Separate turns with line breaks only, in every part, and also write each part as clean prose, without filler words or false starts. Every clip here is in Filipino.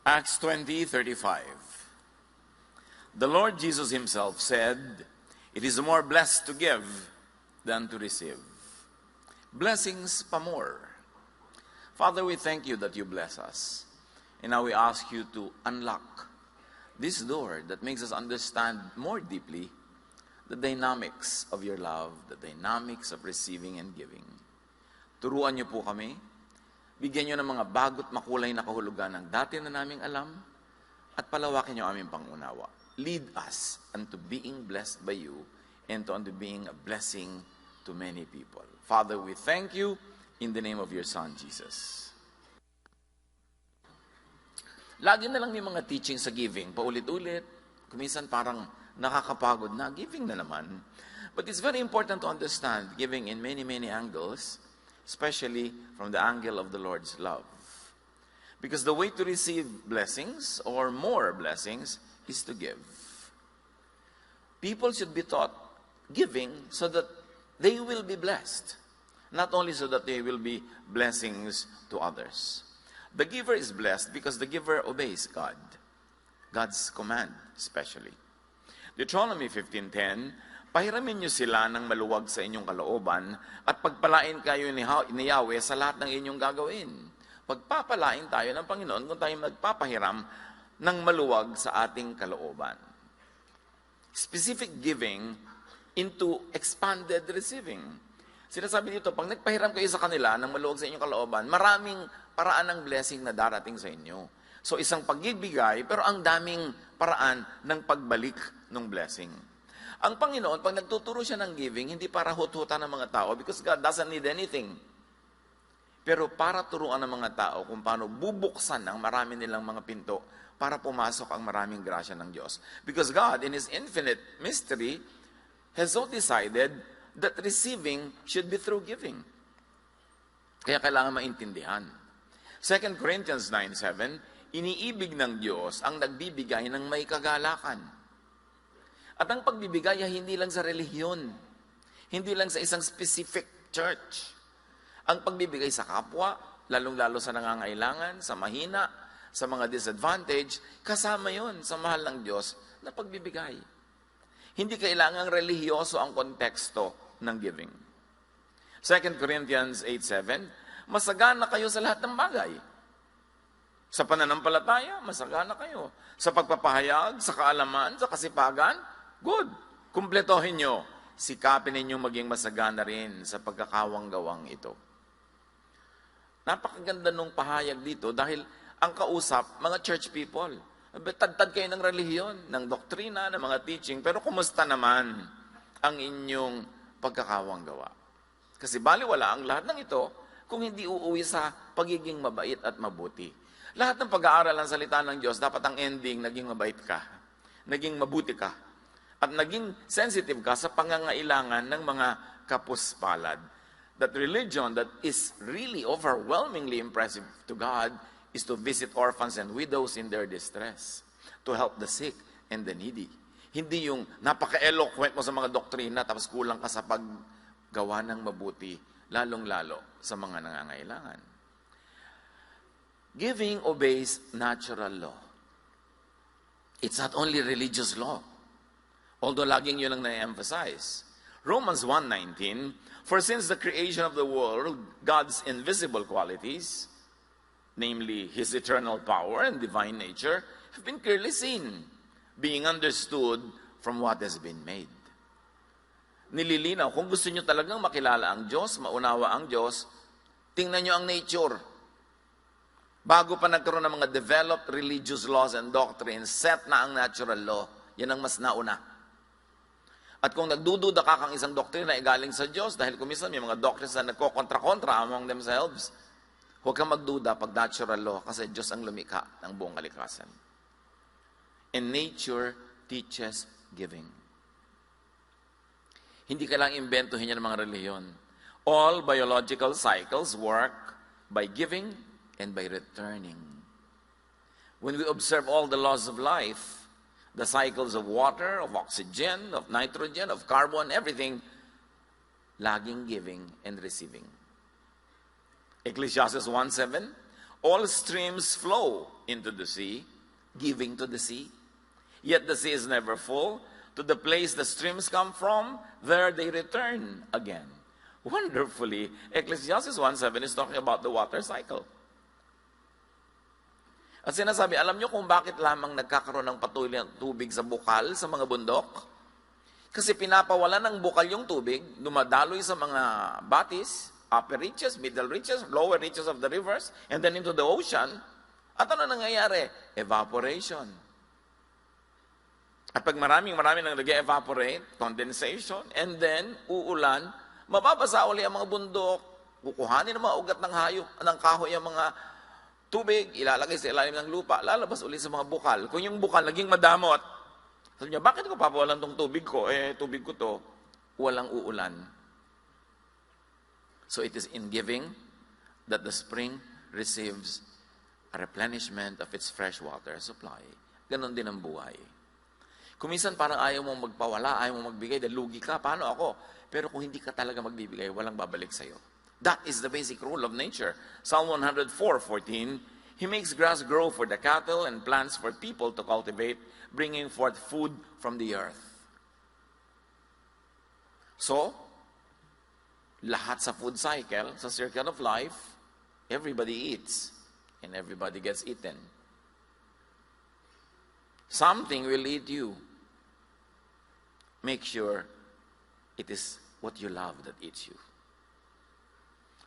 Acts 20:35. The Lord Jesus himself said, "It is more blessed to give than to receive." Blessings pa more. Father, we thank you that you bless us. And now we ask you to unlock this door that makes us understand more deeply the dynamics of your love, the dynamics of receiving and giving. Turuan niyo po kami, bigyan niyo ng mga bago't makulay na kahulugan ng dati na naming alam, at palawakin niyo aming pangunawa. Lead us unto being blessed by you and unto being a blessing to many people. Father, we thank you in the name of your Son, Jesus. Lagi na lang may mga teaching sa giving, paulit-ulit. Kuminsan parang nakakapagod na, giving na naman. But it's very important to understand giving in many, many angles, especially from the angle of the Lord's love. Because the way to receive blessings or more blessings is to give. People should be taught giving so that they will be blessed. Not only so that they will be blessings to others. The giver is blessed because the giver obeys God. God's command, especially. Deuteronomy 15:10, "Pahiramin niyo sila ng maluwag sa inyong kalooban at pagpalain kayo ni Yahweh sa lahat ng inyong gagawin." Pagpapalain tayo ng Panginoon kung tayo magpapahiram ng maluwag sa ating kalooban. Specific giving into expanded receiving. Sinasabi dito, pag nagpahiram kayo sa kanila ng maluwag sa inyong kalooban, maraming paraan ng blessing na darating sa inyo. So isang pagbibigay, pero ang daming paraan ng pagbalik ng blessing. Ang Panginoon, pag nagtuturo siya ng giving, hindi para hut-hutan ng mga tao because God doesn't need anything. Pero para turuan ng mga tao kung paano bubuksan ang marami nilang mga pinto para pumasok ang maraming grasya ng Diyos. Because God, in His infinite mystery, has so decided that receiving should be through giving. Kaya kailangan maintindihan. 2 Corinthians 9:7, iniibig ng Diyos ang nagbibigay ng may kagalakan. At ang pagbibigay ay hindi lang sa relihiyon, hindi lang sa isang specific church. Ang pagbibigay sa kapwa, lalong-lalo sa nangangailangan, sa mahina, sa mga disadvantage, kasama yon sa mahal ng Diyos na pagbibigay. Hindi kailangang relihiyoso ang konteksto ng giving. 2 Corinthians 8:7, masagana kayo sa lahat ng bagay. Sa pananampalataya, masagana kayo. Sa pagpapahayag, sa kaalaman, sa kasipagan, good. Kumpletohin nyo. Sikapin ninyong maging masagana rin sa pagkakawang-gawang ito. Napakaganda nung pahayag dito dahil ang kausap, mga church people. Tad-tad kayo ng relihiyon, ng doktrina, ng mga teaching, pero kumusta naman ang inyong pagkakawang-gawa? Kasi baliwala ang lahat ng ito kung hindi uuwi sa pagiging mabait at mabuti. Lahat ng pag-aaral ng salita ng Diyos, dapat ang ending, naging mabait ka, naging mabuti ka, at naging sensitive ka sa pangangailangan ng mga kapuspalad. That religion that is really overwhelmingly impressive to God is to visit orphans and widows in their distress, to help the sick and the needy. Hindi yung napaka-eloquent mo sa mga doktrina tapos kulang ka sa paggawa ng mabuti, lalong-lalo sa mga nangangailangan. Giving obeys natural law. It's not only religious law, although laging yun ang na-emphasize. Romans 1:19, for since the creation of the world, God's invisible qualities, namely His eternal power and divine nature, have been clearly seen, being understood from what has been made. Nililinaw, kung gusto nyo talagang makilala ang Diyos, maunawa ang Diyos, tingnan nyo ang nature. Bago pa nagkaroon ng mga developed religious laws and doctrines, set na ang natural law. Yan ang mas nauna. At kung nagdududa ka kang isang doktrina ay galing sa Diyos, dahil kumisan may mga doctrines na nagkokontra-kontra among themselves, huwag kang magduda pag natural law kasi Diyos ang lumikha ng buong kalikasan. And nature teaches giving. Hindi ka lang imbentohin yan ng mga reliyon. All biological cycles work by giving and by returning. When we observe all the laws of life, the cycles of water, of oxygen, of nitrogen, of carbon, everything, laging giving and receiving. Ecclesiastes 1:7, All streams flow into the sea, giving to the sea. Yet the sea is never full. To the place the streams come from, there they return again. Wonderfully, Ecclesiastes 1:7 is talking about the water cycle. At sinasabi, alam nyo kung bakit lamang nagkakaroon ng patuloy ng tubig sa bukal, sa mga bundok? Kasi pinapawala ng bukal yung tubig, dumadaloy sa mga batis, upper reaches, middle reaches, lower reaches of the rivers, and then into the ocean. At ano nangyayari? Evaporation. At pag maraming nang nag-evaporate, condensation, and then uulan, mababasa uli ang mga bundok, kukuhanin ng mga ugat ng hayop, ng kahoy ang mga tubig, ilalagay sa ilalim ng lupa, lalabas uli sa mga bukal. Kung yung bukal naging madamot, sabi niya, bakit ko papawalan tong tubig ko? Tubig ko to, walang uulan. So it is in giving that the spring receives a replenishment of its fresh water supply. Ganon din ang buhay. Kung minsan parang ayaw mong magpawala, ayaw mong magbigay, dahil lugi ka, paano ako? Pero kung hindi ka talaga magbibigay, walang babalik sa'yo. That is the basic rule of nature. Psalm 104:14, He makes grass grow for the cattle and plants for people to cultivate, bringing forth food from the earth. So, lahat sa food cycle, sa circle of life, everybody eats and everybody gets eaten. Something will eat you. Make sure it is what you love that eats you.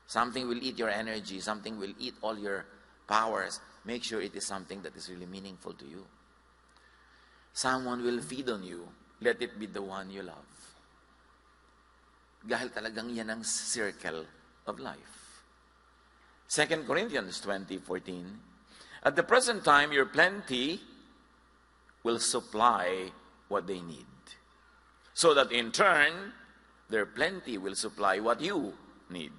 Something will eat your energy. Something will eat all your powers. Make sure it is something that is really meaningful to you. Someone will feed on you. Let it be the one you love. Dahil talagang yan ang circle of life. 2 Corinthians 20:14, At the present time, your plenty will supply what they need. So that in turn, their plenty will supply what you need.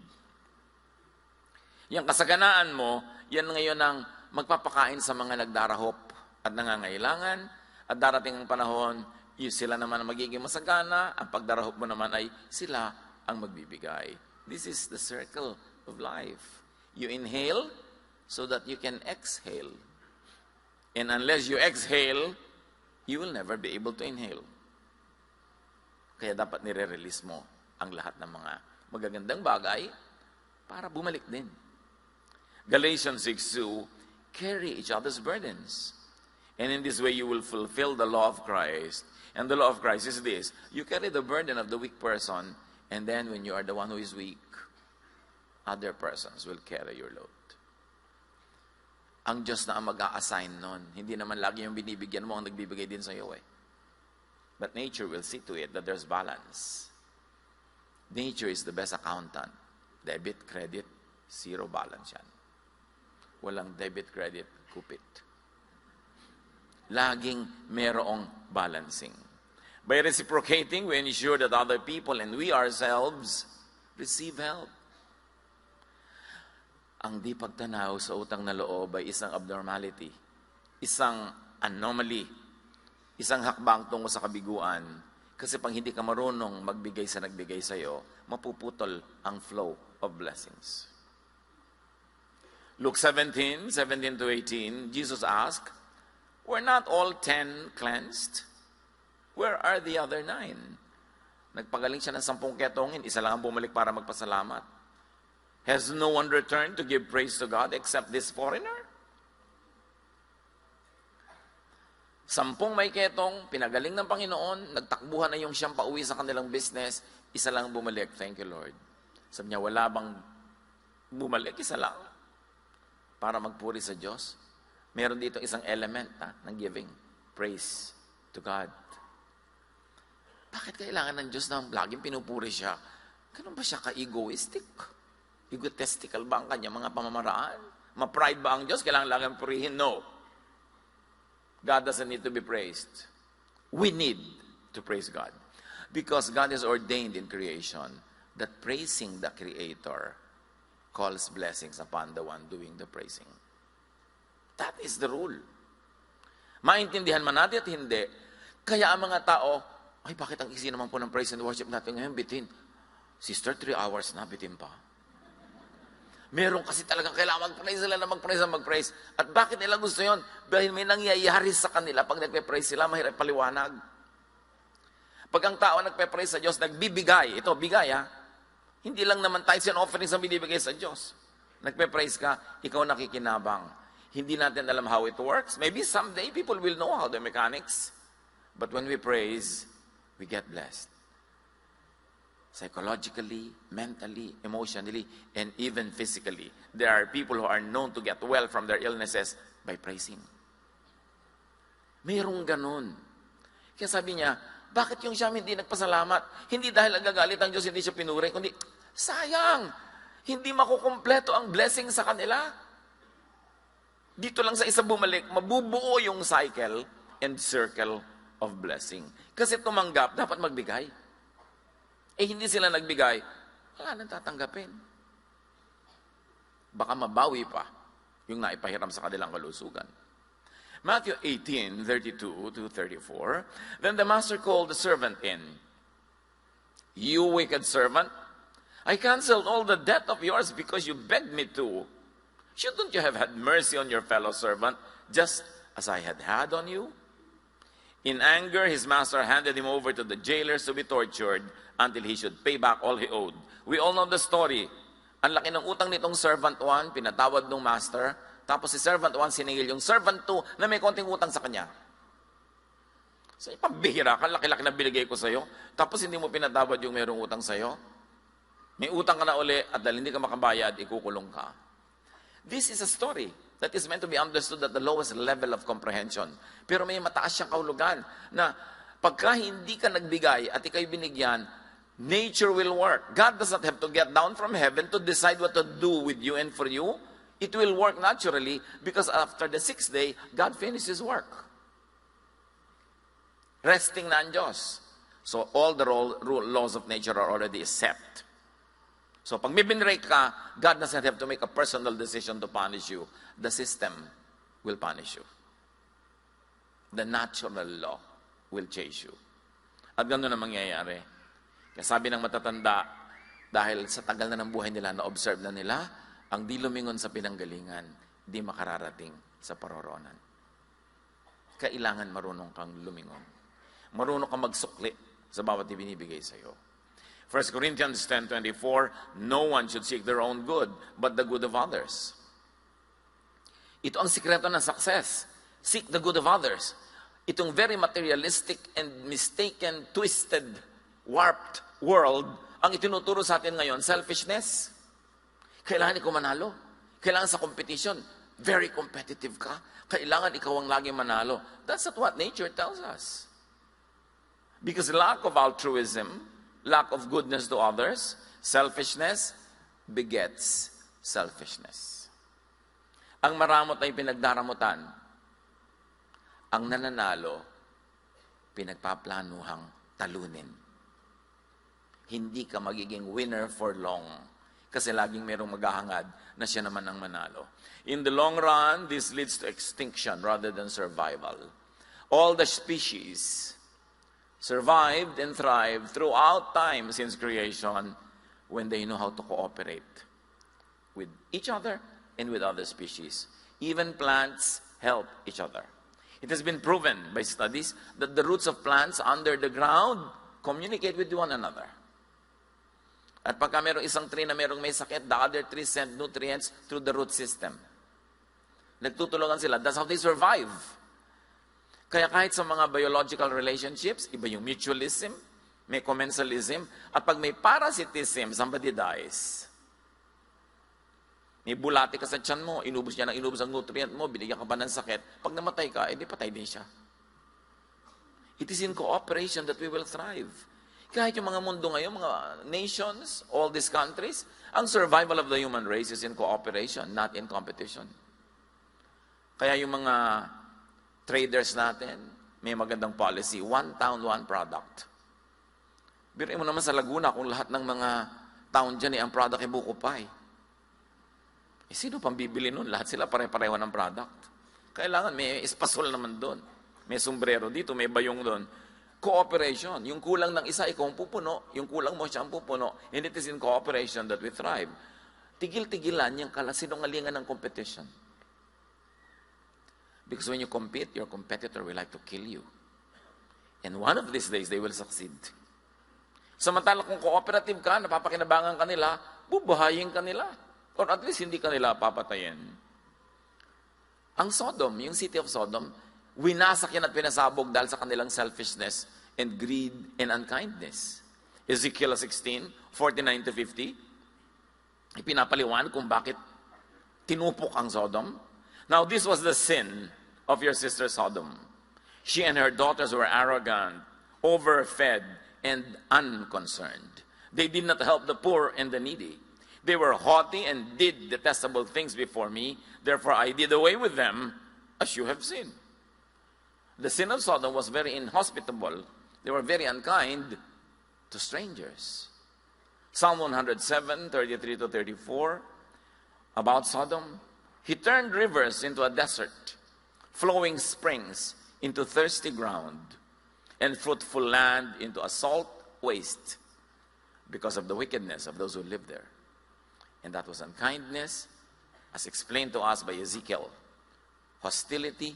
Yung kasaganaan mo, yan ngayon ang magpapakain sa mga nagdarahop at nangangailangan. At darating ang panahon, sila naman ang magiging masagana. Ang pagdarahop mo naman ay sila ang magbibigay. This is the circle of life. You inhale so that you can exhale. And unless you exhale, you will never be able to inhale. Kaya dapat nire-release mo ang lahat ng mga magagandang bagay para bumalik din. Galatians 6:2, carry each other's burdens. And in this way you will fulfill the law of Christ. And the law of Christ is this: you carry the burden of the weak person, and then when you are the one who is weak, other persons will carry your load. Ang Diyos na ang mag-a-assign nun. Hindi naman lagi yung binibigyan mo ang nagbibigay din sa iyo eh. But nature will see to it that there's balance. Nature is the best accountant. Debit, credit, zero balance yan. Walang debit, credit, kupit. Laging merong balancing. By reciprocating, we ensure that other people and we ourselves receive help. Ang di pagtanaw sa utang na loob ay isang abnormality, isang anomaly, isang hakbang tungo sa kabiguan. Kasi pag hindi ka marunong magbigay sa nagbigay sa iyo, mapuputol ang flow of blessings. Luke 17:17-18, Jesus asked, were not all 10 cleansed? Where are the other 9? Nagpagaling siya ng 10 ketongin, isa lang ang bumalik para magpasalamat. Has no one returned to give praise to God except this foreigner? 10 may ketong, pinagaling ng Panginoon, nagtakbuhan na yung siyang pauwi sa kanilang business, isa lang bumalik. Thank you, Lord. Sabi niya, wala bang bumalik? Isa lang. Para magpuri sa Diyos. Meron dito isang element ng giving. Praise to God. Bakit kailangan ng Diyos na laging pinupuri siya? Ganun ba siya ka-egoistic? Egotistical ba ang kanya mga pamamaraan? Ma-pride ba ang Diyos? Kailangan lang purihin? No. God doesn't need to be praised. We need to praise God. Because God has ordained in creation that praising the Creator calls blessings upon the one doing the praising. That is the rule. Maintindihan man natin at hindi. Kaya ang mga tao, ay bakit ang easy naman po ng praise and worship natin ngayon? Bitin. Sister, 3 hours na, bitin pa. Meron kasi talagang kailangan mag-praise sila na mag-praise. At bakit nila gusto yon? Dahil may nangyayari sa kanila pag nagpe-praise sila, mahirap paliwanag. Pag ang tao nagpe-praise sa Diyos, nagbibigay. Ito, bigay ha. Hindi lang naman tithes and offerings ang binibigay sa Diyos. Nagpe-praise ka, ikaw nakikinabang. Hindi natin alam how it works. Maybe someday people will know how the mechanics. But when we praise, we get blessed. Psychologically, mentally, emotionally, and even physically. There are people who are known to get well from their illnesses by praising. Mayroong ganun. Kaya sabi niya, bakit yung Siyam hindi nagpasalamat? Hindi dahil agagalit ang Diyos, hindi siya pinuri, kundi sayang, hindi makukumpleto ang blessing sa kanila. Dito lang sa isa bumalik, mabubuo yung cycle and circle of blessing. Kasi tumanggap, dapat magbigay. Hindi sila nagbigay, wala nang tatanggapin. Baka mabawi pa yung naipahiram sa kanilang kalusugan. Matthew 18:32-34, then the master called the servant in. You wicked servant, I canceled all the debt of yours because you begged me to. Shouldn't you have had mercy on your fellow servant, just as I had had on you? In anger, his master handed him over to the jailers to be tortured until he should pay back all he owed. We all know the story. Ang laki ng utang nitong servant 1, pinatawad ng master, tapos si servant 1 siningil yung servant 2 na may konting utang sa kanya. So, pambihira ka, laki-laki na binigay ko sa'yo, tapos hindi mo pinatawad yung mayroong utang sa'yo. May utang ka na uli at dahil hindi ka makabayad, ikukulong ka. This is a story that is meant to be understood at the lowest level of comprehension. Pero may mataas siyang kahulugan na pagka hindi ka nagbigay at ikaw'y binigyan, nature will work. God does not have to get down from heaven to decide what to do with you and for you. It will work naturally because after the 6th day, God finishes work. Resting na ang Diyos. So all the laws of nature are already set. So pag may binrake ka, God doesn't have to make a personal decision to punish you. The system will punish you. The natural law will chase you. At gano'n na mangyayari. Kaya sabi ng matatanda, dahil sa tagal na ng buhay nila, na-observe na nila, ang di lumingon sa pinanggalingan, di makararating sa paroroonan. Kailangan marunong kang lumingon. Marunong kang magsukli sa bawat ibinibigay sa iyo. 1 Corinthians 10:24, no one should seek their own good, but the good of others. Ito ang sikreto ng success. Seek the good of others. Itong very materialistic and mistaken, twisted, warped world, ang itinuturo sa atin ngayon, selfishness. Kailangan ikaw manalo. Kailangan sa competition, very competitive ka. Kailangan ikaw ang laging manalo. That's not what nature tells us. Because lack of altruism, lack of goodness to others, selfishness begets selfishness. Ang maramot ay pinagdaramutan. Ang nananalo, pinagpaplanuhang talunin. Hindi ka magiging winner for long. Kasi laging merong maghahangad na siya naman ang manalo. In the long run, this leads to extinction rather than survival. All the species survived and thrived throughout time since creation when they know how to cooperate with each other and with other species. Even plants help each other. It has been proven by studies that the roots of plants under the ground communicate with one another. At pagka mayroong isang tree na mayroong may sakit, the other trees send nutrients through the root system. Nagtutulungan sila. That's how they survive. Kaya kahit sa mga biological relationships, iba yung mutualism, may commensalism, at pag may parasitism, somebody dies. May bulati ka sa tiyan mo, inubos niya ng inubos ang nutrient mo, binigyan ka pa ng sakit. Pag namatay ka, edi patay din siya. It is in cooperation that we will thrive. Kahit yung mga mundo ngayon, mga nations, all these countries, ang survival of the human race is in cooperation, not in competition. Kaya yung mga traders natin, may magandang policy, one town, one product. Biruin mo naman sa Laguna, kung lahat ng mga town dyan, ang product ay buko pie. Sino pang bibili nun? Lahat sila pare-pareho ng product. Kailangan may espasol naman doon. May sombrero dito, may bayong doon. Cooperation. Yung kulang ng isa, ikaw ang pupuno. Yung kulang mo, siya ang pupuno. And it is in cooperation that we thrive. tigil-tigilan yung sinungalingan ng competition. Because when you compete, your competitor will like to kill you. And one of these days, they will succeed. Samantala kung cooperative ka, napapakinabangan ka nila, bubuhayin ka nila. Or at least hindi ka nila papatayin. Ang Sodom, yung city of Sodom, winasak yan at pinasabog dahil sa kanilang selfishness and greed and unkindness. Ezekiel 16, 49-50, ipinapaliwan kung bakit tinupok ang Sodom. Now, this was the sin of your sister Sodom. She and her daughters were arrogant, overfed, and unconcerned. They did not help the poor and the needy. They were haughty and did detestable things before me. Therefore, I did away with them, as you have seen. The sin of Sodom was very inhospitable. They were very unkind to strangers. Psalm 107, 33-34, about Sodom. He turned rivers into a desert, flowing springs into thirsty ground, and fruitful land into a salt waste because of the wickedness of those who live there. And that was unkindness, as explained to us by Ezekiel. Hostility,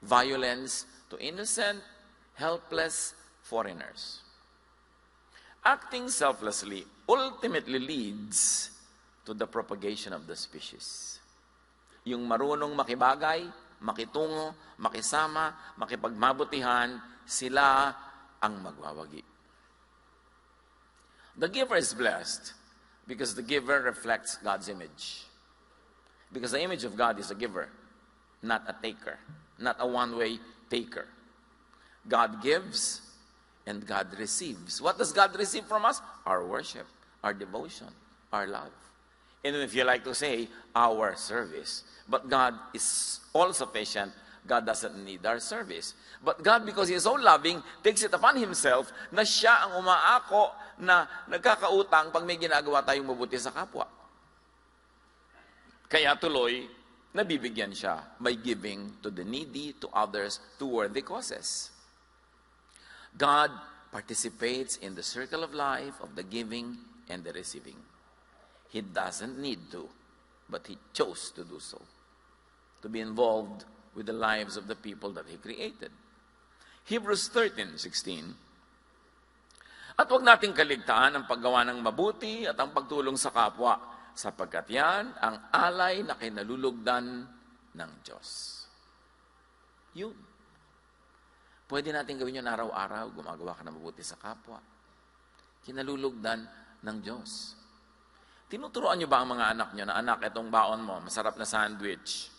violence to innocent, helpless foreigners. Acting selflessly ultimately leads to the propagation of the species. Yung marunong makibagay, makitungo, makisama, makipagmabutihan, sila ang magwawagi. The giver is blessed because the giver reflects God's image. Because the image of God is a giver, not a taker, not a one-way taker. God gives and God receives. What does God receive from us? Our worship, our devotion, our love. And if you like to say, our service. But God is all-sufficient. God doesn't need our service. But God, because He is so loving, takes it upon Himself na Siya ang umaako na nagkakautang pag may ginagawa tayong mabuti sa kapwa. Kaya tuloy, nabibigyan siya by giving to the needy, to others, to worthy causes. God participates in the circle of life of the giving and the receiving. He doesn't need to, but He chose to do so. To be involved with the lives of the people that He created. Hebrews 13:16. At huwag nating kaligtaan ang paggawa ng mabuti at ang pagtulong sa kapwa, sapagkat yan ang alay na kinalulugdan ng Diyos. Yun. Pwede natin gawin yun araw-araw, gumagawa ka ng mabuti sa kapwa. Kinalulugdan ng Diyos. Tinuturoan niyo ba ang mga anak niyo na, anak, itong baon mo, masarap na sandwich.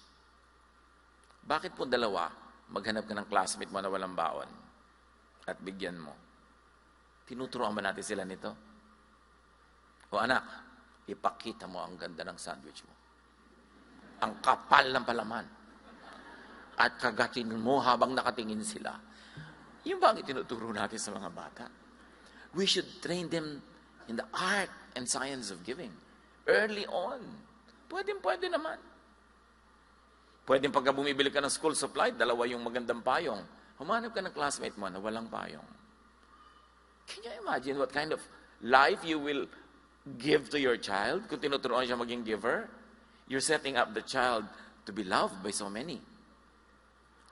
Bakit po dalawa, maghanap ka ng classmate mo na walang baon at bigyan mo? Tinuturoan ba natin sila nito? O anak, ipakita mo ang ganda ng sandwich mo. Ang kapal ng palaman. At kagatin mo habang nakatingin sila. Yung ba ang itinuturo natin sa mga bata? We should train them in the art and science of giving. Early on. Pwede naman. Pwedeng pagka bumibili ka ng school supply, dalawa yung magandang payong. Humanap ka ng classmate mo na walang payong. Can you imagine what kind of life you will give to your child kung tinuturuan siya maging giver? You're setting up the child to be loved by so many.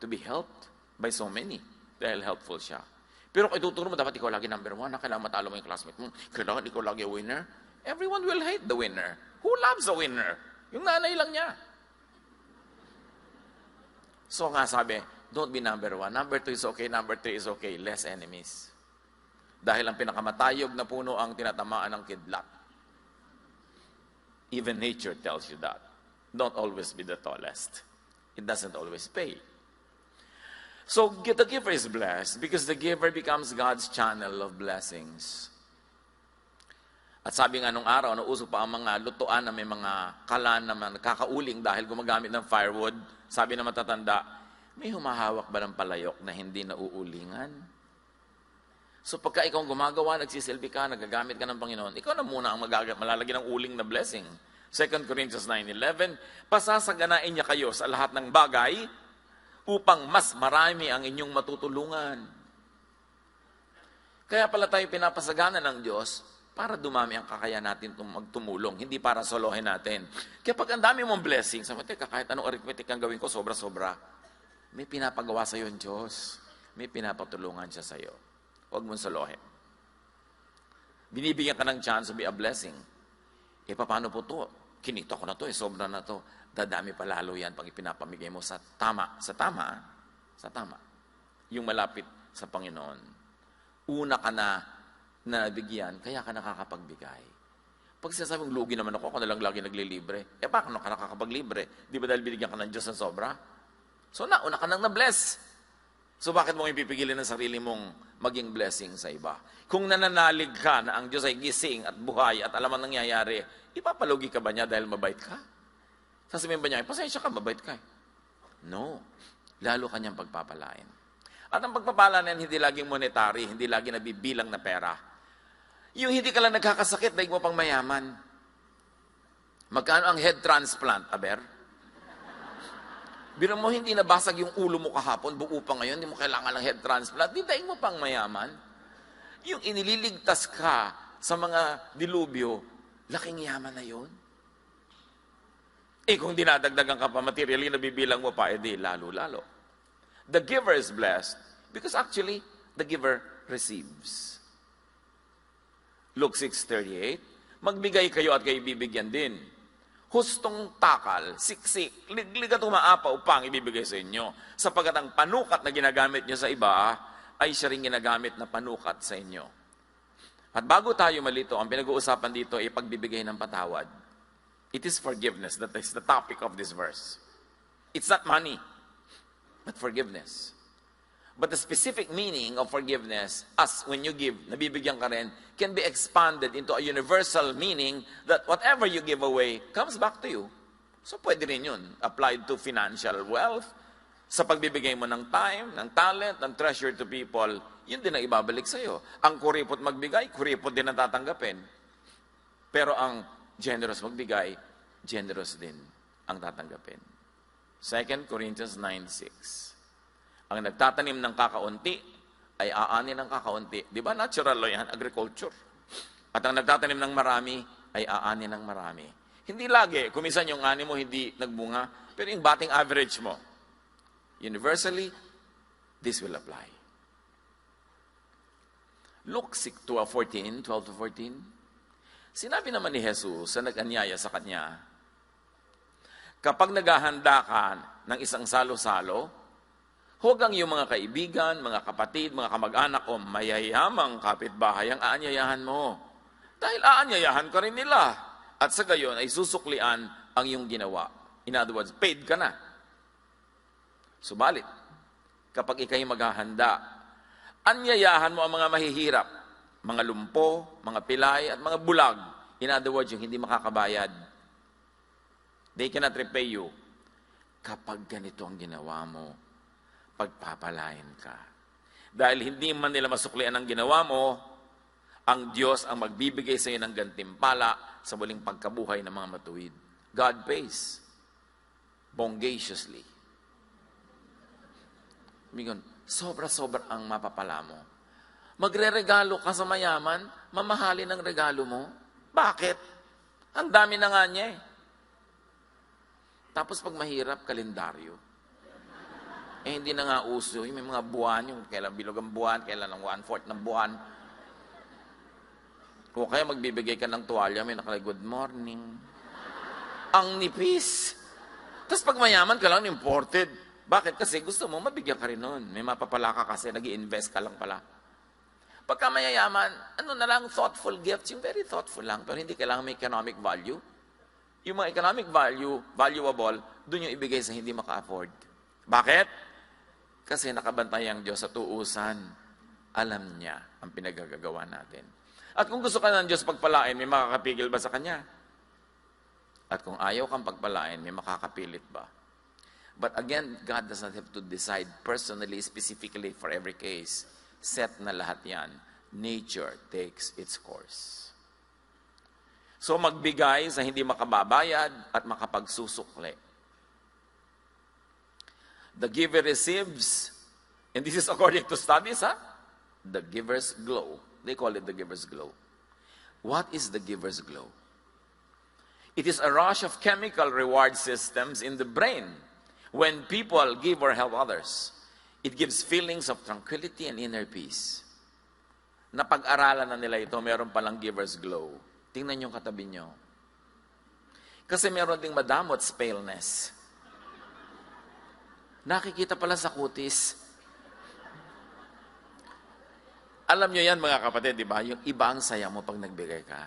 To be helped by so many. Dahil helpful siya. Pero kung ituturo mo, dapat ikaw lagi number one, kailangan matalo mo yung classmate mo, kailangan ikaw lagi a winner. Everyone will hate the winner. Who loves a winner? Yung nanay lang niya. So nga sabi, don't be number one. Number two is okay, number three is okay. Less enemies. Dahil ang pinakamatayog na puno ang tinatamaan ng kidlat. Even nature tells you that. Don't always be the tallest. It doesn't always pay. So the giver is blessed because the giver becomes God's channel of blessings. At sabi nga nung araw, nauso pa ang mga lutuan na may mga kalan na nakakauling dahil gumagamit ng firewood. Sabi na matatanda, may humahawak ba ng palayok na hindi nauulingan? So pagka ikaw gumagawa, nagsisilbi ka, nagagamit ka ng Panginoon, ikaw na muna ang malalagyan ng uling na blessing. 2 Corinthians 9:11, pasasaganain niya kayo sa lahat ng bagay upang mas marami ang inyong matutulungan. Kaya pala tayo pinapasagana ng Diyos para dumami ang kakaya natin magtumulong, hindi para solohin natin. Kaya pag ang dami mong blessings, sabi, teka, kahit anong arithmetic ang gawin ko, sobra-sobra, may pinapagawa sa iyo ang Diyos. May pinapatulungan siya sa iyo. Huwag mong solohin. Binibigyan ka ng chance to be a blessing. Paano po to? Kinita ko na to, sobra na to. Dadami pa lalo yan pag ipinapamigay mo sa tama. Sa tama. Yung malapit sa Panginoon. Una ka na nabigyan, kaya ka nakakapagbigay. Pag sinasabing lugi naman ako na lang lagi naglilibre, paano ka nakakapaglibre? Di ba dahil binigyan ka ng Diyos ng sobra? So una ka nang na-bless. So bakit mo ipipigilin ng sarili mong maging blessing sa iba? Kung nananalig ka na ang Diyos ay gising at buhay at alam ang nangyayari, ipapalugi ka ba niya dahil mabait ka? Sasabihin ba niya, pasensya ka, mabait ka. No. Lalo kanyang pagpapalain. At ang pagpapala na hindi laging monetary, hindi laging nabibilang na pera. Yung hindi ka lang nagkakasakit, daig mo pang mayaman. Magkano ang head transplant, aber? Biro mo, hindi nabasag yung ulo mo kahapon, buo pa ngayon, hindi mo kailangan ng head transplant, di daig mo pang mayaman. Yung inililigtas ka sa mga dilubyo, laking yaman na yun. Kung dinadagdagan ka pa materially, nabibilang mo pa, di lalo-lalo. The giver is blessed because actually, the giver receives. Luke 6:38, magbigay kayo at kayo bibigyan din. Hustong takal, siksik, liglig at umaapaw pang ibibigay sa inyo. Sapagat ang panukat na ginagamit nyo sa iba, ay siya rin ginagamit na panukat sa inyo. At bago tayo malito, ang pinag-uusapan dito ay pagbibigay ng patawad. It is forgiveness. That is the topic of this verse. It's not money, but forgiveness. But the specific meaning of forgiveness, as when you give, nabibigyan ka rin, can be expanded into a universal meaning that whatever you give away comes back to you. So pwede rin yun. Applied to financial wealth, sa pagbibigay mo ng time, ng talent, ng treasure to people, yun din ang ibabalik sa'yo. Ang kuripot magbigay, kuripot din ang tatanggapin. Pero ang generous magbigay, generous din ang tatanggapin. 2 Corinthians 9:6. Ang nagtatanim ng kakaunti ay aanin ng kakaunti. Di ba natural law yan? Agriculture. At ang nagtatanim ng marami ay aanin ng marami. Hindi lagi. Kung minsan yung ani mo hindi nagbunga, pero yung batting average mo, universally, this will apply. Luke 12-14, sinabi naman ni Jesus sa nag-anyaya sa kanya, kapag naghahanda ka ng isang salo-salo, huwag ang iyong mga kaibigan, mga kapatid, mga kamag-anak o mayayamang kapitbahay ang aanyayahan mo. Dahil aanyayahan ka rin nila. At sa gayon ay susuklian ang iyong ginawa. In other words, paid ka na. Subalit, kapag ikay maghahanda, anyayahan mo ang mga mahihirap, mga lumpo, mga pilay, at mga bulag. In other words, yung hindi makakabayad. They cannot repay you. Kapag ganito ang ginawa mo, pagpapalain ka. Dahil hindi man nila masuklian ang ginawa mo, ang Diyos ang magbibigay sa iyo ng gantimpala sa muling pagkabuhay ng mga matuwid. God pays. Bongaciously. Sobra-sobra ang mapapala mo. Magre-regalo ka sa mayaman, mamahalin ang regalo mo. Bakit? Ang dami na nga niya eh. Tapos pag mahirap, kalendaryo. Hindi na nga uso. May mga buwan, yung kailan bilog ang buwan, kailan ang 1/4 ng buwan. O kaya magbibigay ka ng tuwalya, may nakalagay, good morning. Ang nipis. Tapos pag mayaman ka lang, imported. Bakit? Kasi gusto mo, mabigyan ka rin nun. May mapapala ka kasi, nag-i-invest ka lang pala. Pagka mayayaman, ano na lang, thoughtful gifts, yung very thoughtful lang, pero hindi kailangan may economic value. Yung mga economic value, valuable, dun yung ibigay sa hindi maka-afford. Bakit? Kasi nakabantay ang Diyos sa tuusan. Alam niya ang pinagagagawa natin. At kung gusto ka ng Diyos pagpalain, may makakapigil ba sa Kanya? At kung ayaw kang pagpalain, may makakapilit ba? But again, God does not have to decide personally, specifically for every case. Set na lahat yan. Nature takes its course. So magbigay sa hindi makababayad at makapagsusukli. The giver receives, and this is according to studies, the giver's glow. They call it the giver's glow. What is the giver's glow? It is a rush of chemical reward systems in the brain when people give or help others. It gives feelings of tranquility and inner peace. Napag-aralan na nila ito, meron palang giver's glow. Tingnan yung katabi nyo. Kasi meron ding madamot's paleness. Nakikita pala sa kutis. Alam nyo yan mga kapatid, di ba? Yung iba ang saya mo pag nagbigay ka.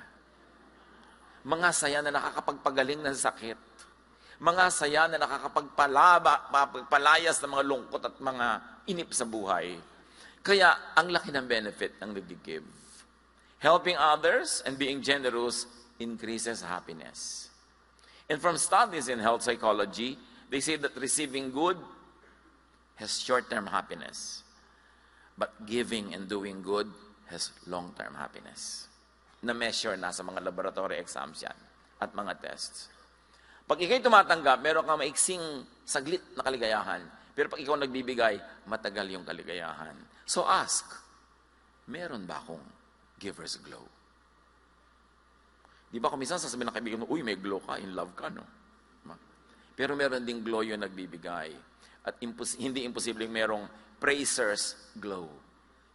Mga saya na nakakapagpagaling ng sakit. Mga saya na nakakapagpalayas ng mga lungkot at mga inip sa buhay. Kaya, ang laki ng benefit ng nag-give. Helping others and being generous increases happiness. And from studies in health psychology, they say that receiving good has short-term happiness. But giving and doing good has long-term happiness. Na-measure na sa mga laboratory exams yan at mga tests. Pag ikaw'y tumatanggap, meron kang maiksing saglit na kaligayahan. Pero pag ikaw nagbibigay, matagal yung kaligayahan. So ask, meron ba akong giver's glow? Di ba kung minsan sasabihin ng kaibigan mo, uy, may glow ka, in love ka, no? Pero meron ding glow yung nagbibigay. At hindi imposibleng merong praisers glow.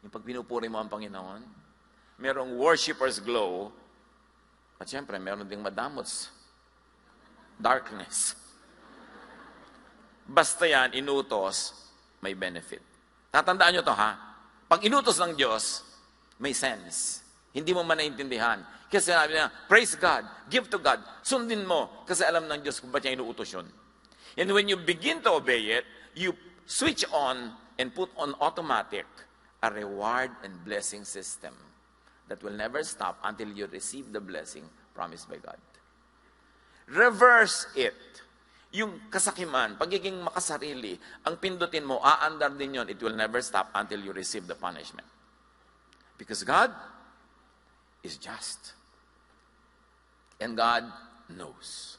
Yung pag pinupuri mo ang Panginoon, merong worshipers glow, at syempre, meron ding madamot's darkness. Basta yan, inutos, may benefit. Tatandaan nyo to, ha? Pag inutos ng Diyos, may sense. Hindi mo man naintindihan. Kasi sinabi niya, praise God, give to God, sundin mo, kasi alam ng Diyos kung ba't niya inuutos yun. And when you begin to obey it, you switch on and put on automatic a reward and blessing system that will never stop until you receive the blessing promised by God. Reverse it. Yung kasakiman, pagiging makasarili, ang pindutin mo, aandar din yun, it will never stop until you receive the punishment. Because God is just. And God knows.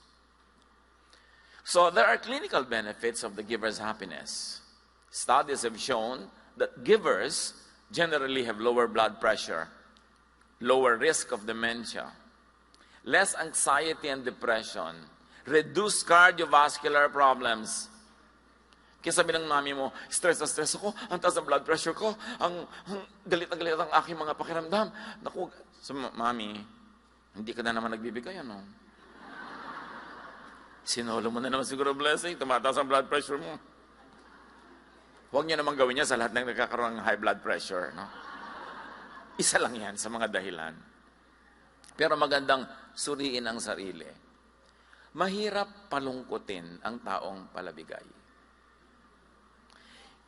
So there are clinical benefits of the giver's happiness. Studies have shown that givers generally have lower blood pressure, lower risk of dementia, less anxiety and depression, reduced cardiovascular problems. Kaya sabi ng mami mo, stress na stress ako, ang taas ng blood pressure ko, ang galit na galit ang aking mga pakiramdam. Naku, so, mami, hindi ka na naman nagbibigay, ano? Sinolo mo na naman siguro blessing, tumataas ang blood pressure mo. Huwag niyo naman gawin niya sa lahat ng nagkakaroon ng high blood pressure, no? Isa lang yan sa mga dahilan. Pero magandang suriin ang sarili. Mahirap palungkutin ang taong palabigay.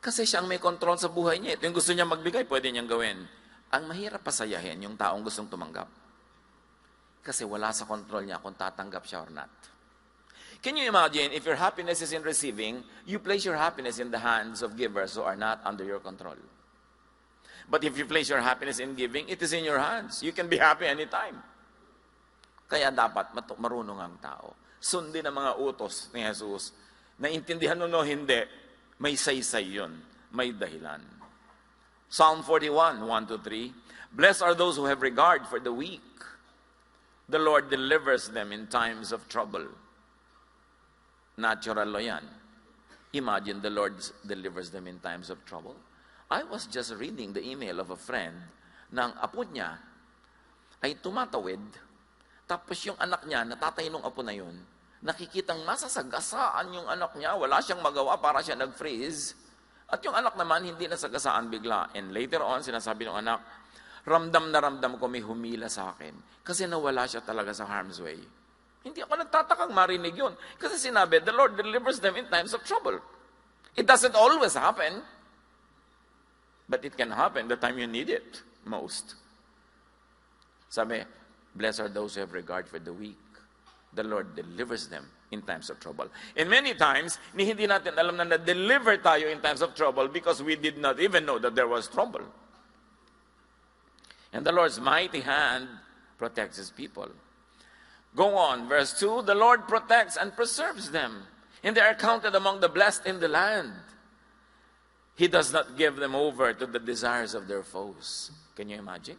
Kasi siyang may control sa buhay niya. Ito yung gusto niya magbigay, pwede niyang gawin. Ang mahirap pasayahin yung taong gustong tumanggap. Kasi wala sa control niya kung tatanggap siya or not. Can you imagine, if your happiness is in receiving, you place your happiness in the hands of givers who are not under your control. But if you place your happiness in giving, it is in your hands. You can be happy anytime. Kaya dapat marunong ang tao. Sundin ang mga utos ni Jesus. Naintindihan mo no, hindi. May saysay yun. May dahilan. Psalm 41, 1-3. Blessed are those who have regard for the weak. The Lord delivers them in times of trouble. Natural lo yan. Imagine the Lord delivers them in times of trouble. I was just reading the email of a friend na ang apo niya ay tumatawid. Tapos yung anak niya, natatay nung apo na yun, nakikitang masasagasaan yung anak niya, wala siyang magawa para siya nag-freeze. At yung anak naman, hindi nasagasaan bigla. And later on, sinasabi ng anak, ramdam na ramdam ko may humila sa akin. Kasi nawala siya talaga sa harm's way. Hindi ako nagtatakang marinig yun. Kasi sinabi, the Lord delivers them in times of trouble. It doesn't always happen. But it can happen the time you need it most. Sabi, blessed are those who have regard for the weak. The Lord delivers them in times of trouble. And many times, hindi natin alam na na-deliver tayo in times of trouble because we did not even know that there was trouble. And the Lord's mighty hand protects His people. Go on, verse 2, the Lord protects and preserves them, and they are counted among the blessed in the land. He does not give them over to the desires of their foes. Can you imagine?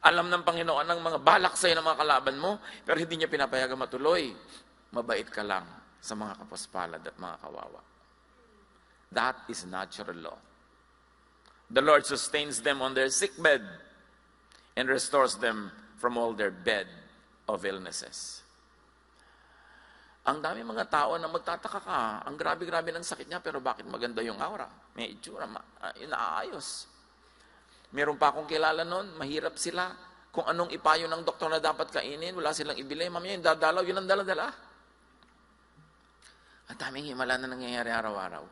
Alam ng Panginoon ang mga balak sa'yo ng mga kalaban mo, pero hindi niya pinapayagan matuloy. Mabait ka lang sa mga kapaspalad at mga kawawa. That is natural law. The Lord sustains them on their sick bed and restores them from all their bed of illnesses. Ang dami mga tao na magtataka ka, ang grabe-grabe ng sakit niya, pero bakit maganda yung aura? May itsura, inaayos. Meron pa akong kilala noon, mahirap sila. Kung anong ipayo ng doktor na dapat kainin, wala silang ibili. Mamaya yung dadalaw, yun ang dala-dala. Ang daming himala na nangyayari araw-araw.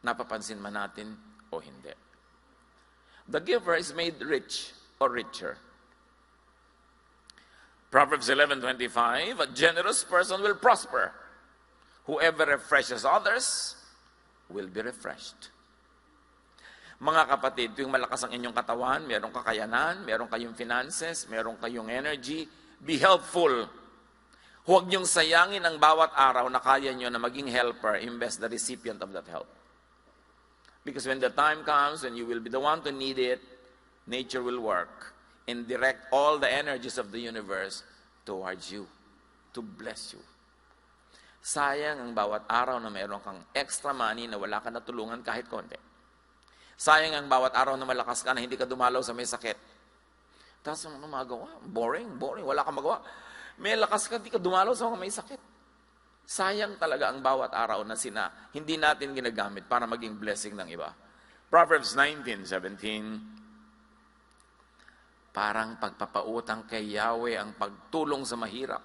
Napapansin man natin o hindi. The giver is made rich or richer. Proverbs 11:25, a generous person will prosper. Whoever refreshes others will be refreshed. Mga kapatid, tuwing malakas ang inyong katawan, merong kakayanan, meron kayong finances, meron kayong energy, be helpful. Huwag niyong sayangin ang bawat araw na kaya niyo na maging helper, imbes the recipient of that help. Because when the time comes, when you will be the one to need it, nature will work and direct all the energies of the universe towards you, to bless you. Sayang ang bawat araw na meron kang extra money na wala ka natulungan kahit konti. Sayang ang bawat araw na malakas ka na hindi ka dumalaw sa may sakit. Tapos ano magawa? Boring, wala kang magawa. May lakas ka, hindi ka dumalaw sa mga may sakit. Sayang talaga ang bawat araw na hindi natin ginagamit para maging blessing ng iba. Proverbs 19:17, parang pagpapautang kay Yahweh ang pagtulong sa mahirap.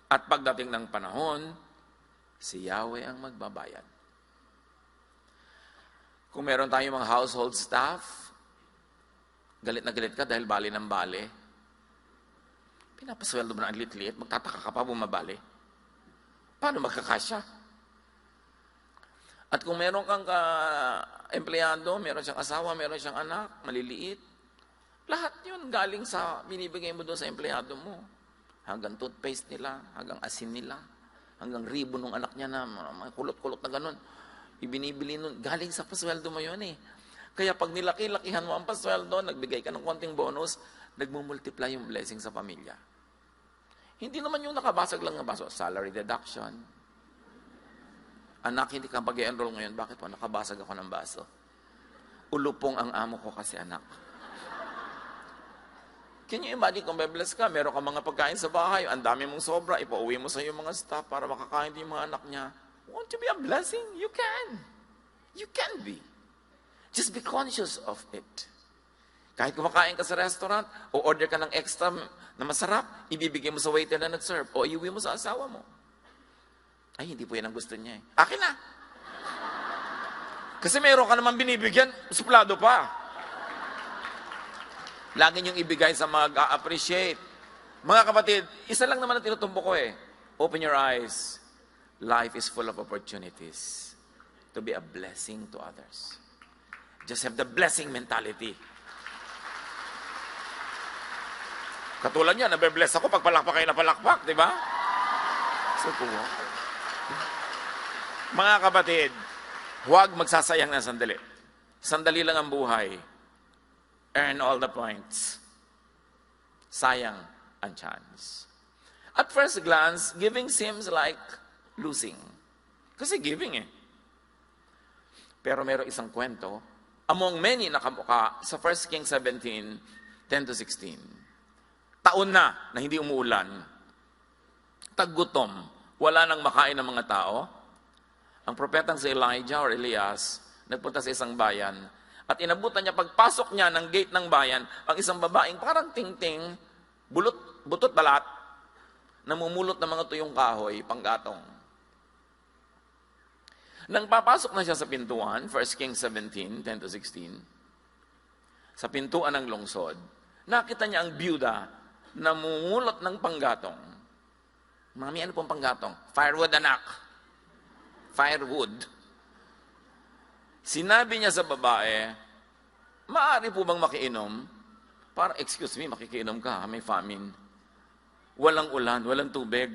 At pagdating ng panahon, si Yahweh ang magbabayad. Kung meron tayong mga household staff, galit na galit ka dahil bali ng bali, pinapasweldo mo na ang lit-lit, magtataka ka pa bumabali. Paano magkakasya? At kung meron kang empleyado, meron siyang asawa, meron siyang anak, maliliit, lahat yun galing sa binibigay mo doon sa empleyado mo. Hanggang toothpaste nila, hanggang asin nila, hanggang ribbon ng anak niya na kulot-kulot na ganun. Ibinibili nun, galing sa pasweldo mo yun eh. Kaya pag nilaki-lakihan mo ang pasweldo, nagbigay ka ng konting bonus, nagmumultiply yung blessing sa pamilya. Hindi naman yung nakabasag lang na baso, salary deduction. Anak, hindi ka pag-enroll ngayon, bakit po nakabasag ako ng baso? Ulupong ang amo ko kasi anak. Can you imagine kung bless ka, meron ka mga pagkain sa bahay, ang dami mong sobra, ipauwi mo sa iyo mga staff para makakain din yung mga anak niya. Want to be a blessing? You can. You can be. Just be conscious of it. Kahit kumakain ka sa restaurant, o order ka ng extra na masarap, ibibigay mo sa waiter na nag-serve, o iuwi mo sa asawa mo. Ay, hindi po yan ang gusto niya eh. Akin na. Kasi meron ka naman binibigyan, suplado pa. Lagi niyong ibigay sa mag-appreciate. Mga kapatid, isa lang naman ang tinutumbo ko eh. Open your eyes. Life is full of opportunities to be a blessing to others. Just have the blessing mentality. Katulad niya, nabe-bless ako pag palakpak kayo na palakpak, di ba? So, mga kapatid, huwag magsasayang ng sandali. Sandali lang ang buhay. Earn all the points. Sayang ang chance. At first glance, giving seems like losing. Kasi giving eh. Pero meron isang kwento, among many nakamuka sa 1 Kings 17:10-16. Taon na hindi umuulan. Taggutom. Wala nang makain ng mga tao. Ang propetang si Elijah or Elias, nagpunta sa isang bayan at inabutan niya pagpasok niya ng gate ng bayan, ang isang babaeng parang ting-ting, butot balat, namumulot ng mga tuyong kahoy, panggatong. Nang papasok na siya sa pintuan, 1 Kings 17:10-16, sa pintuan ng lungsod, nakita niya ang byuda na mumulot ng panggatong. Mami, ano pong panggatong? Firewood, anak. Firewood. Sinabi niya sa babae, maaari po bang makiinom? Para, excuse me, makikiinom ka, may famine. Walang ulan, walang tubig.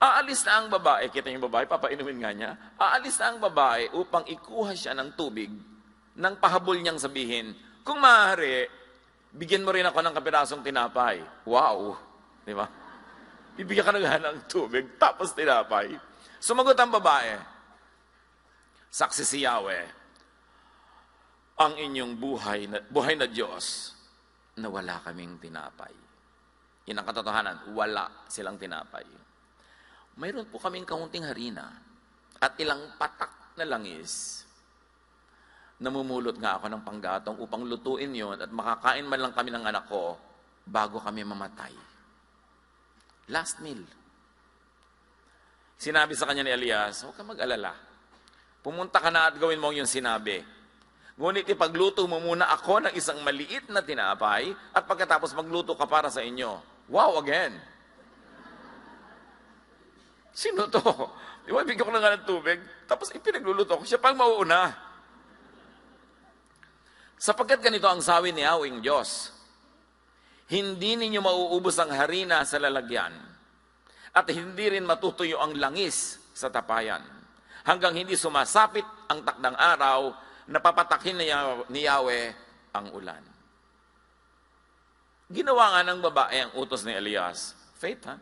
Aalis na ang babae, kita yung babae, papainumin nga niya, aalis na ang babae upang ikuha siya ng tubig, nang pahabol niyang sabihin, Kung maaari, bigyan mo rin ako ng kapirasong tinapay. Wow! Di ba? Bibigyan ka na ng tubig, tapos tinapay. Sumagot ang babae. Saksi si Yahweh, ang inyong buhay na Diyos, na wala kaming tinapay. Yan ang katotohanan, wala silang tinapay. Mayroon po kaming kaunting harina at ilang patak na langis. Namumulot nga ako ng panggatong upang lutuin yon at makakain man lang kami ng anak ko bago kami mamatay. Last meal. Sinabi sa kanya ni Elias, huwag kang mag-alala. Pumunta ka na at gawin mo yung sinabi. Ngunit ipagluto mo muna ako ng isang maliit na tinapay at pagkatapos magluto ka para sa inyo. Wow, again. Sino to? Di ba, bigyan ko na nga ng tubig, tapos ipinagluluto ko, siya pang mauuna. Sapagkat ganito ang sabi ni Yahweh Diyos, hindi ninyo mauubos ang harina sa lalagyan at hindi rin matutuyo ang langis sa tapayan hanggang hindi sumasapit ang takdang araw na papatakin ni Yahweh ang ulan. Ginawa nga ng babae ang utos ni Elias. Faith, ha?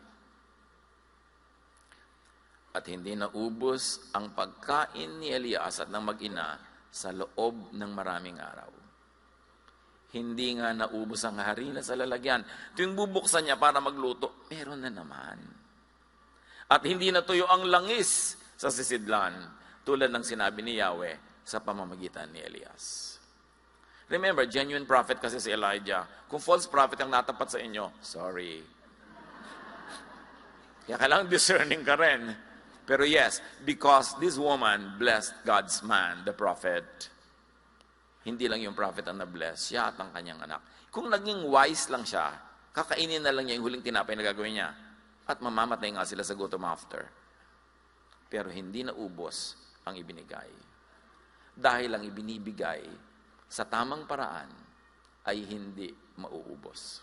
At hindi naubos ang pagkain ni Elias at ng mag-ina sa loob ng maraming araw. Hindi nga naubos ang harina sa lalagyan. Tuwing bubuksan niya para magluto, meron na naman. At hindi natuyo ang langis sa sisidlan, tulad ng sinabi ni Yahweh sa pamamagitan ni Elias. Remember, genuine prophet kasi si Elijah. Kung false prophet ang natapat sa inyo, sorry. Kaya kailangan discerning ka rin. Pero yes, because this woman blessed God's man, the prophet. Hindi lang yung prophet ang na-bless, siya at ang kanyang anak. Kung naging wise lang siya, kakainin na lang niya yung huling tinapay na gagawin niya. At mamamatay nga sila sa gutom after. Pero hindi na ubos ang ibinigay. Dahil ang ibinibigay sa tamang paraan ay hindi mauubos.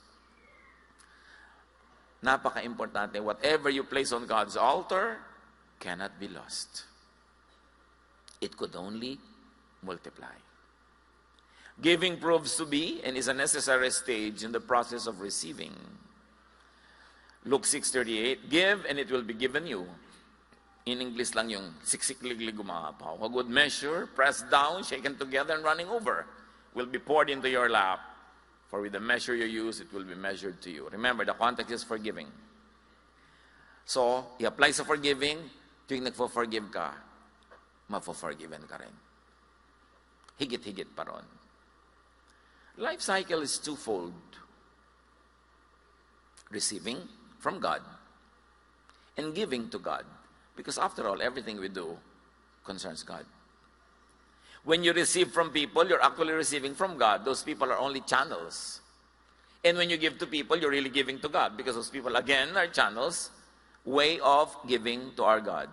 Napaka-importante, whatever you place on God's altar cannot be lost. It could only multiply. Giving proves to be and is a necessary stage in the process of receiving. Luke 6:38, give and it will be given you. In English lang yung siksikliglig gumapaw. A good measure, pressed down, shaken together, and running over, will be poured into your lap. For with the measure you use, it will be measured to you. Remember, the context is forgiving. So, i-apply sa forgiving, tuwing nagpo-forgive ka, mapo-forgiven ka rin. Higit-higit pa ron. Life cycle is twofold. Receiving from God and giving to God. Because after all, everything we do concerns God. When you receive from people, you're actually receiving from God. Those people are only channels. And when you give to people, you're really giving to God. Because those people, again, are channels, way of giving to our God.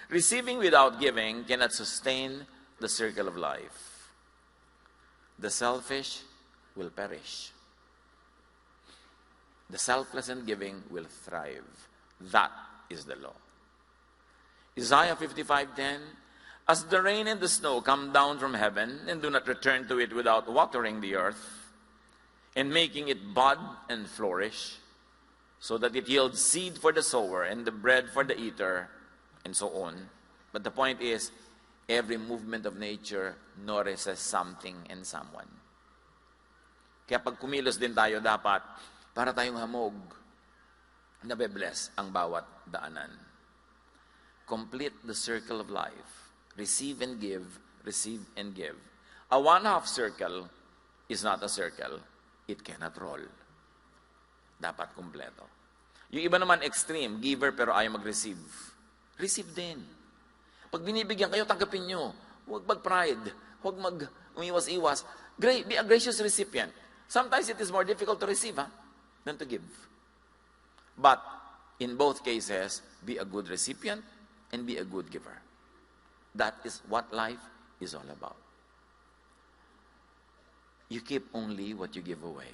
Receiving without giving cannot sustain the circle of life. The selfish will perish. The selfless and giving will thrive. That is the law. Isaiah 55:10, as the rain and the snow come down from heaven and do not return to it without watering the earth and making it bud and flourish, so that it yields seed for the sower and the bread for the eater, and so on. But the point is, every movement of nature nourishes something and someone. Kaya pag kumilos din tayo, dapat para tayong hamog, nabe-bless ang bawat daanan. Complete the circle of life. Receive and give, receive and give. A one-half circle is not a circle. It cannot roll. Dapat kumpleto. Yung iba naman extreme, giver pero ayaw mag-receive. Receive din. Pag binibigyan kayo, tanggapin nyo. Huwag mag-pride. Huwag mag-umiwas-iwas. Be a gracious recipient. Sometimes it is more difficult to receive than to give. But in both cases, be a good recipient and be a good giver. That is what life is all about. You keep only what you give away.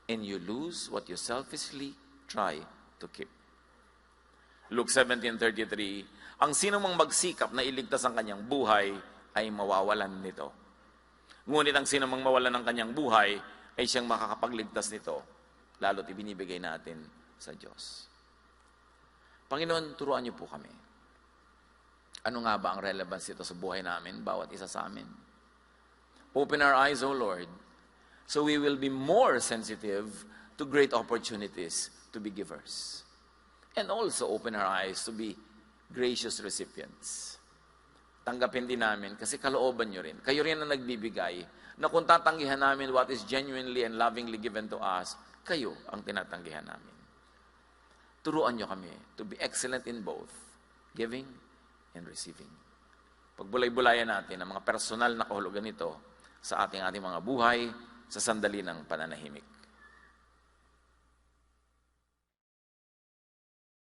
And you lose what you selfishly try to keep. Luke 17:33, ang sino mang magsikap na iligtas ang kanyang buhay ay mawawalan nito. Ngunit ang sinamang mawalan ng kanyang buhay ay siyang makakapagligtas nito, lalo't ibinibigay natin sa Diyos. Panginoon, turuan niyo po kami. Ano nga ba ang relevance ito sa buhay namin, bawat isa sa amin? Open our eyes, O Lord, so we will be more sensitive to great opportunities to be givers. And also open our eyes to be gracious recipients. Tanggapin din namin, kasi kalooban nyo rin. Kayo rin ang nagbibigay, na kung tatanggihan namin what is genuinely and lovingly given to us, kayo ang tinatanggihan namin. Turuan nyo kami to be excellent in both giving and receiving. Pagbulay-bulayan natin ang mga personal na kahulugan nito sa ating mga buhay sa sandali ng pananahimik.